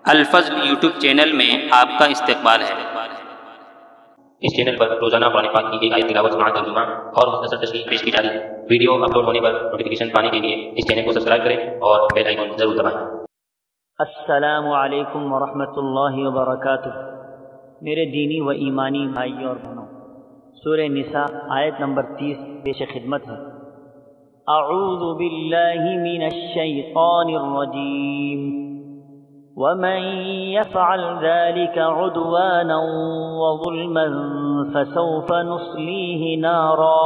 الفضل YouTube channel میں آپ کا استقبال ہے۔ اس چینل پر روزانہ قرآن پاک کی ایک آیت تلاوت سماعت ترجمہ اور مختصر تشریح پیش کی جا رہی ہے۔ ویڈیو اپلوڈ ہونے پر نوٹیفیکیشن پانے کے لیے اس چینل کو سبسکرائیب کریں اور بیل آئیکن ضرور دبائیں۔ السلام علیکم ورحمۃ اللہ وبرکاتہ۔ میرے دینی و ایمانی بھائیوں اور بہنوں، سورہ نساء آیت نمبر 30 پیش خدمت ہے۔ اعوذ باللہ من الشیطان الرجیم ومن يفعل ذلك عدوانا وظلما فسوف نصليه نارا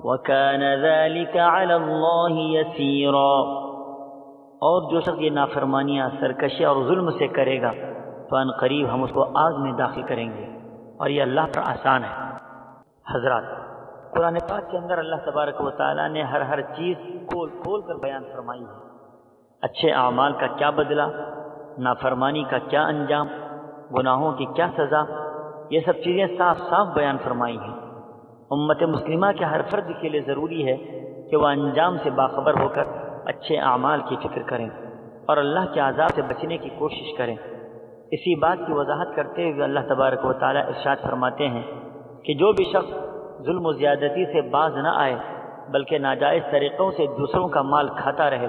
وكان ذلك على الله يسيرا۔ اور جو شخص یہ نافرمانیاں، سرکشی اور ظلم سے کرے گا تو ان قریب ہم اس کو آگ میں داخل کریں گے، اور یہ اللہ پر آسان ہے۔ حضرات، قرآن پاک کے اندر اللہ تبارک و تعالیٰ نے ہر چیز کھول کھول کر بیان فرمائی ہے۔ اچھے اعمال کا کیا بدلہ، نافرمانی کا کیا انجام، گناہوں کی کیا سزا، یہ سب چیزیں صاف صاف بیان فرمائی ہیں۔ امت مسلمہ کے ہر فرد کے لیے ضروری ہے کہ وہ انجام سے باخبر ہو کر اچھے اعمال کی فکر کریں اور اللہ کے عذاب سے بچنے کی کوشش کریں۔ اسی بات کی وضاحت کرتے ہوئے اللہ تبارک و تعالیٰ ارشاد فرماتے ہیں کہ جو بھی شخص ظلم و زیادتی سے باز نہ آئے بلکہ ناجائز طریقوں سے دوسروں کا مال کھاتا رہے،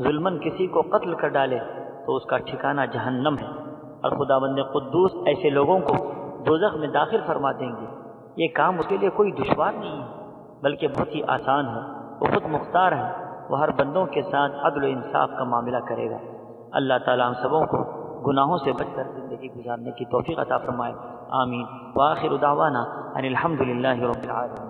ظلماً کسی کو قتل کر ڈالے، تو اس کا ٹھکانہ جہنم ہے، اور خداوند قدوس ایسے لوگوں کو دوزخ میں داخل فرما دیں گے۔ یہ کام اس کے لیے کوئی دشوار نہیں ہے بلکہ بہت ہی آسان ہے۔ وہ خود مختار ہے، وہ ہر بندوں کے ساتھ عدل و انصاف کا معاملہ کرے گا۔ اللہ تعالیٰ ہم سبوں کو گناہوں سے بچ کر زندگی گزارنے کی توفیق عطا فرمائے، آمین۔ وآخر دعوانا ان الحمد للہ رب العالمین۔